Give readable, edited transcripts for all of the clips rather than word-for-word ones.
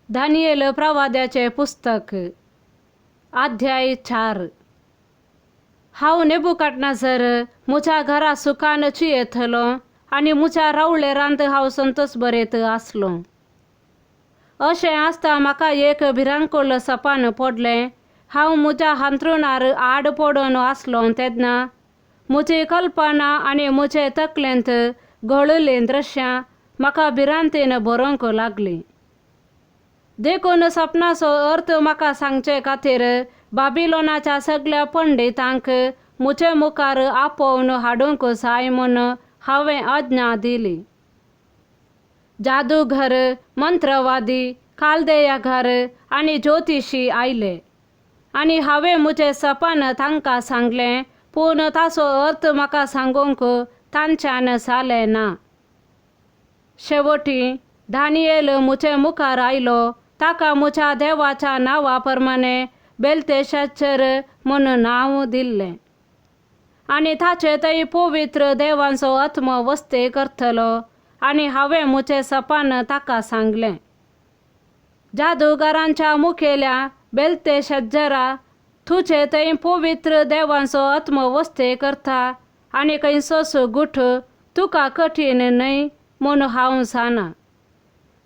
दानियेल प्रवाद्याचे पुस्तक अध्याय 4. हांव नेबुकाडनेझर मुच्या घरा सुखान चियेतलो आनी मुच्या रावळेरांत हांव संतोष बरयत आसलो. अशें आसता म्हाका एक भिरांकूळ सपान पडलें. हांव मुच्या हांतरुणार आड पडून आसलो तेन्ना मुची कल्पना आनी मुचे तकलेंत घोळिल्लीं दृश्यां म्हाका भिरांतीन बरोवंक लागलीं. देखून सपनाचो अर्थ म्हाका सांगचे खातीर बाबिलोनाच्या सगळ्या पंडितांक मुचे मुखार आपोवन हाडूंक जाय म्हूण हांवें आज्ञा दिली. जादूगर, मंत्रवादी, कालदेयागर आनी ज्योतिशी आयले आनी हांवें मुचे सपन तांकां सांगलें, पूण ताचो अर्थ म्हाका सांगूंक तांच्यान जालें ना. शेवटी दानियेल मुचे मुखार आयलो. ताका मुच्या देवाच्या नांवा प्रमाणे बेल्तेशाझर म्हूण नांव दिल्लें आनी ताचे थंय पवित्र देवाचो आत्मो वस्ती करतलो. आनी हांवें मुचे सपन ताका सांगलें, जादूगारांच्या मुखेल्या बेल्तेशाझरा, तुजे थंय पवित्र देवाचो आत्मो वस्ती करता आनी खंयचोच गुठ तुका कठीण न्हय म्हूण हांव जाणा.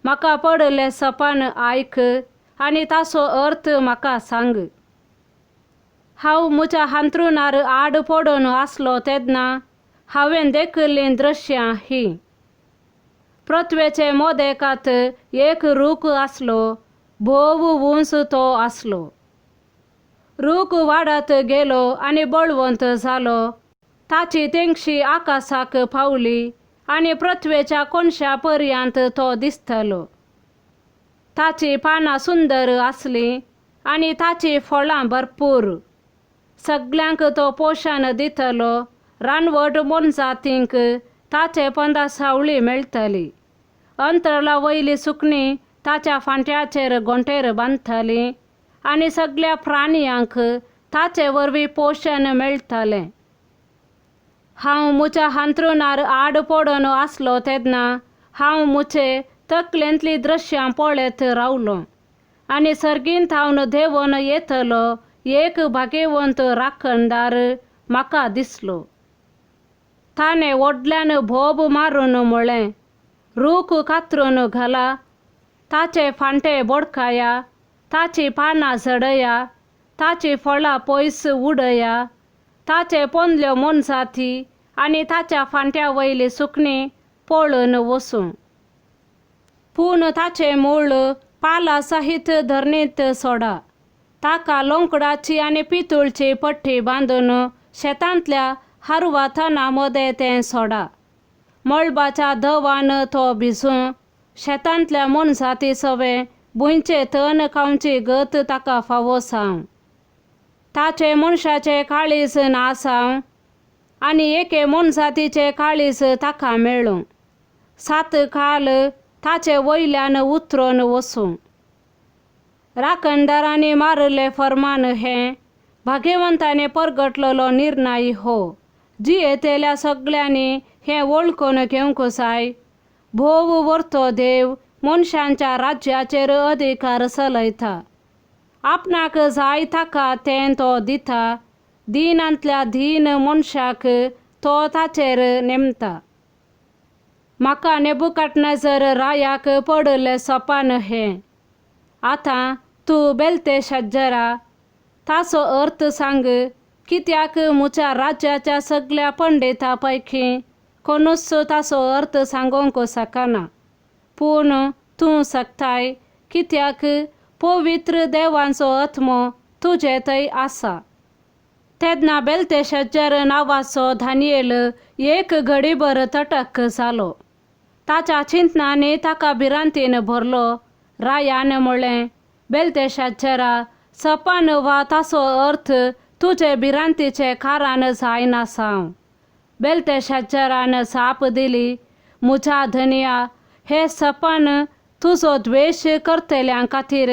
म्हाका पडलें सपन आयक आनी ताचो अर्थ म्हाका सांग. हांव मुच्या हांतरुणार आड पडून आसलो तेन्ना हांवें देखिल्लीं दृश्यां ही. पृथ्वेचे मोदेकांत एक रूख आसलो. भोव उंच तो आसलो. रूख वाडत गेलो आनी बळवंत जालो. ताची तेंगशी आकाशाक पावली आनी पृथ्वेच्या कोनशा पर्यंत तो दिसतलो. ताची पानां सुंदर आसलीं आनी ताची फळां भरपूर. सगळ्यांक तो पोशण दितलो. रानवट मनजातींक ताचे पंदा सावळी मेळटली. अंतरला वयली सुकणीं ताच्या फांट्याचेर गोंटेर बांदतलीं आनी सगळ्या प्राणयांक ताचे वरवीं पोशण मेळटलें. हांव मुच्या हांतरुणार आड पडून आसलो तेन्ना हांव मुचे तकलेंतलीं दृश्यां पळयत रावलो आनी सर्गींतावन देंवन येतलो एक भाग्यवंत राखणदार म्हाका दिसलो. ताणें व्हडल्यान भोब मारून म्हळें, रूख कातरून घाला, ताचे फांटे बोडखाया, ताची पानां झडया, ताची फळां पयस उडया, ताचे पोंदल्यो मनजाती आनी ताच्या फांट्या वयली सुकणीं पळून वचूं. पूण ताचे मूळ पाला सहीत धरणींत सोडा. ताका लोंकडाची आनी पितूळची पट्टी बांदून शेतांतल्या हारवा तणा मदें तें सोडा. मळबाच्या धवान तो भिजूं. शेतांतल्या मनजाती सवें भुंयचे तण खावची गत ताका फावो जावं. ताचे मनशाचे काळीज नासाव आनी एके मनजातीचे काळीज ताका मेळूं. 7 काल ताचे वयल्यान उतरून वचूं. राखणदारांनी मारले फर्मान हें, भाग्यवंतांनी परगटलेलो निर्णय हो. जियेतेल्या सगळ्यांनी हें वळखून घेवंक जाय. भोव व्हरतो देव मनशांच्या राज्याचेर अधिकार चलयता. आपणाक जाय ताका तें तो दिता. दिनांतल्या दीन मनशाक तो ताचेर नेमता. म्हाका नेबुकाडनेझर रायाक पडलें सपन हें. आतां तूं बेल्तेशाझरा, ताचो अर्थ सांग, कित्याक मुच्या राज्याच्या सगळ्या पंडितां पैकी कोणूच ताचो अर्थ सांगूंक शकना. पूण तूं शकताय, कित्याक पवित्र देवाचो आत्मो तुजे थंय आसा. तेन्ना बेल्तेशाझर नांवाचो दानियेल एक घडीभर तटक जालो. ताच्या चिंतनांनी ताका भिरांतीन भरलो. रायान म्हळें, बेल्तेशाझरा, सपन वा ताचो अर्थ तुजे भिरांतीचे कारण जायना जावं. बेल्तेशाझरान जाप दिली, म्हज्या धन्या, हें सपन तुजो द्वेश करतल्यां खातीर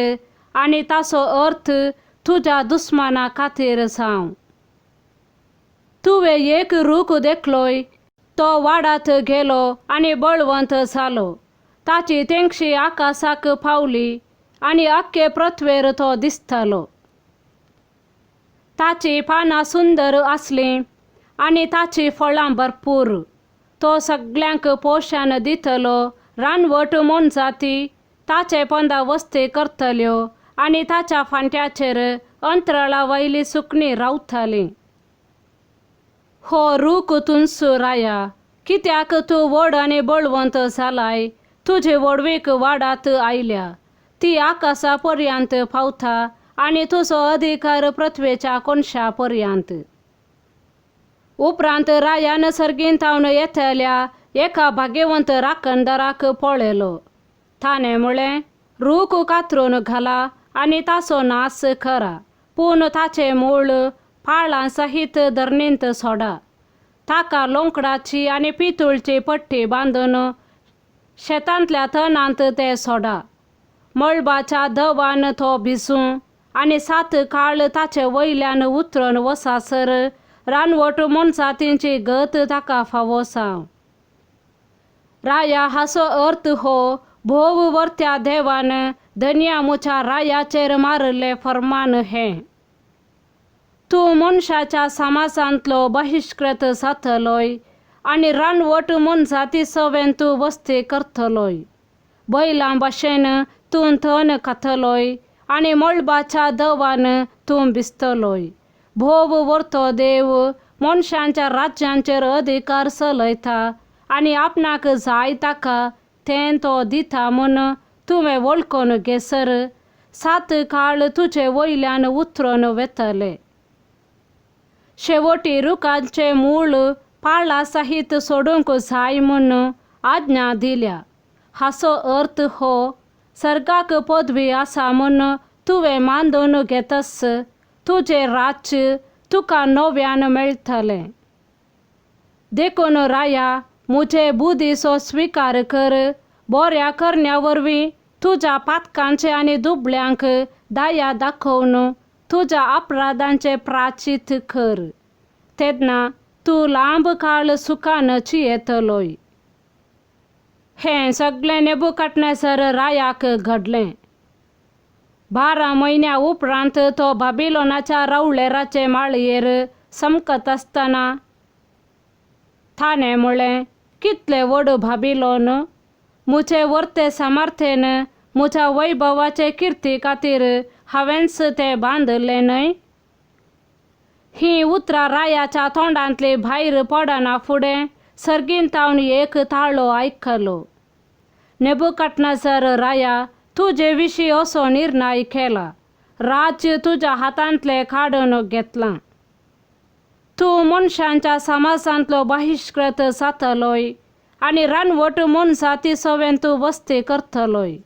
आनी ताचो अर्थ तुज्या दुस्मानां खातीर जावं. तुवें एक रूख देखलोय. तो वाडत गेलो आनी बळवंत जालो. ताची तेंगशी आकाशाक पावली आणि अख्खे पृथ्वीर तो दिसतलो. ताची पानां सुंदर असली आणि ताची फळां भरपूर. तो सगळ्यांक पोषण दितलो. रानवट मोनजाती ताचे पंदा वस्ती करतल्यो आणि ताच्या फांट्याचेर अंतराळा वयली सुकणी रावतली. हो रूख तुंस राया, कित्याक तूं व्हड आनी बळवंत जालाय. तुजी व्हडवीक वाडात आयल्या. ती आकाशा पर्यंत पावता आणि तुजो अधिकार पृथ्वेच्या कोनशा पर्यंत. उपरांत रायान सर्गींतावन येतल्या एका भाग्यवंत राखणदाराक पळयलो. ताणें म्हळें, रूख कातरून घाला आणि ताचो नाश करा, पूण ताचे मूळ पाळां सहित धरणींत सोडा. ताका लोंकडाची आनी पितूळची पट्टी बांदून शेतांतल्या तणांत ते सोडा. मळबाच्या धवान तो भिजूं आनी 7 काळ ताचे वयल्यान उतरून वसासर रानवट मोनजातींची गत ताका फावो जावं. राया हाचो अर्थ हो, भोव वर्त्या देवान धन्या मुच्या रायाचेर मारले फर्मान हें. तूं मनशाच्या समाजांतलो बहिष्कृत जातलोय आनी रानवट मोनजाती सवेन तूं वस्ती करतलोय. बैलां भाशेन तूं तण खातलोय आनी मळबाच्या धवान तूं भिजतलोय. भोव वर्तो देव मनशांच्या राज्यांचेर अधिकार चलयता आनी आपणाक जाय ताका तें तो दिता म्हूण तुवें वळखून घेसर 7 काळ तुजे वयल्यान उतरून वेतले. शेवटी रुखांचे मूळ पाळां सहित सोडूंक जाय म्हूण आज्ञा दिल्या. हाचो अर्थ हो, सर्गाक पदवी आसा म्हूण तुवें मानून घेतस. तुजें राज्य तुका नव्यान मेळटलें. देखून राया, मुजे बुद्धीचो स्विकार कर. बऱ्या करण्या वरवीं तुज्या पातकांचे आनी दुबळ्यांक दया दाखोवन तुज्या अपराधांचे प्रायश्चित कर. तेन्ना तूं लांब काळ सुखान जियेतलोय. हें सगळें नेबुकदनेझर रायाक घडलें. 12 म्हयन्या उपरांत तो बाबिलोनाच्या रावळेराचे माळयेर समकत आसतना ताणें म्हळें, कितलें व्हड बाबिलोन! मुजे वर्ते सामर्थेन मुज्या वैभवाचे किर्ती खातीर हांवेंच तें बांदलें न्हय. हीं उतरां रायाच्या तोंडांतलीं भायर पडना फुडें सर्गींतावन एक ताळो आयकलो. नेबुकदनेझर राया, तुजे विशीं असो निर्णय केला. राज्य तुज्या हातांतलें काडून घेतलां. तूं मनशांच्या समाजांतलो बहिष्कृत जातलोय आनी रानवट मोनजाती सवेन तूं वस्ती करतलोय.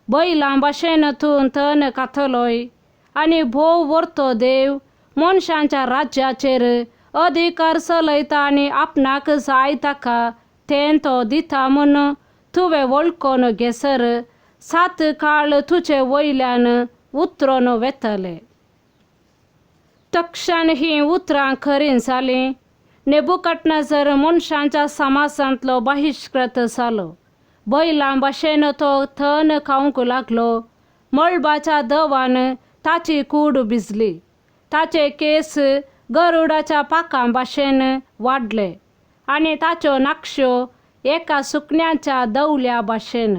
बैलां भाशेन तूं तण खातलोय आनी भोव वर्तो देव मनशांच्या राज्याचेर अधिकार चलयता आनी आपणाक जाय ताका तें तो दिता म्हूण तुवें वळखून घेसर 7 काळ तुजे वयल्यान उतरून वेतले. तक्षण हीं उतरां खरीं जालीं. नेबुकदनेझर मनशांच्या समाजांतलो बहिष्कृत जालो. बैलां भाशेन तो तण खावंक लागलो. मळबाच्या धवान ताची कूड भिजली. ताचे केस गरुडाच्या पाखां भाशेन वाडले आनी ताच्यो नाक्षो एका सुकण्याच्या दवल्या भाशेन.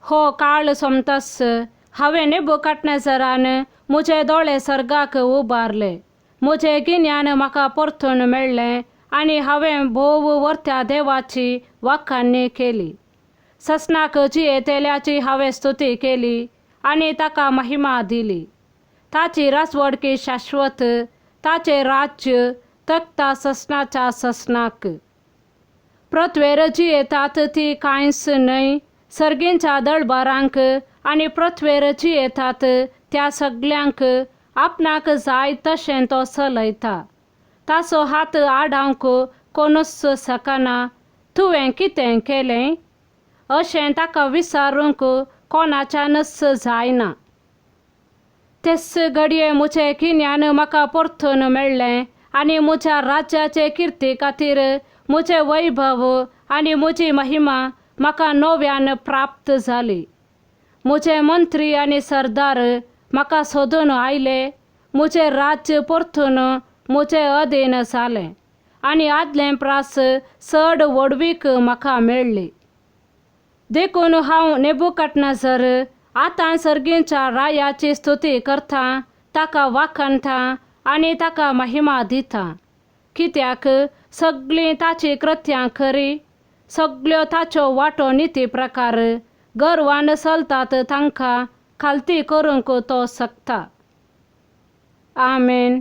हो काळ सोंपतस हांवें नेबुकदनेझरान मुजे दोळे सर्गाक उबारले. मुजें गिन्यान म्हाका परतून मेळ्ळें आनी हांवें भोव वर्त्या देवाची वखाणी केली. ससनाक जियेतेल्याची हांवें स्तुती केली आनी ताका महिमा दिली. ताची राजवडकी शाश्वत. ताचें राज्य तख्ता ससनाच्या ससनाक. पृथ्वेर जियेतात ती कांयच न्हय. सर्गींच्या दळबारांक आनी पृथ्वेर जियेतात त्या सगळ्यांक आपणाक जाय तशें तो चलयता. ताचो हात आडावंक कोणूच शकना. तुवें कितें केलें अशें ताका विचारूंक कोणाच्यानच जायना. तेच घडये मुजें गिन्यान म्हाका परतून मेळ्ळें आनी मुज्या राज्याचे किर्ती खातीर मुजें वैभव आनी मुजी महिमा म्हाका नव्यान प्राप्त जाली. मुझे मंत्री आनी सरदार म्हाका सोदून आयले, मुझे राज्य परतून मुझे अधीन जालें आनी आदलें प्रास चड वडवीक म्हाका मेळ्ळी. देखून हांव नेबुकदनेझर आतां सर्गीच्या रायाची स्तुती करता, ताका वाखाणता आनी ताका महिमा दिता, कित्याक सगळीं ताची कृत्यां खरी, सगळ्यो ताच्यो वाटो निती प्रकार गर्वान चलतात तांकां खालती करूंक तो शकता. आमेन.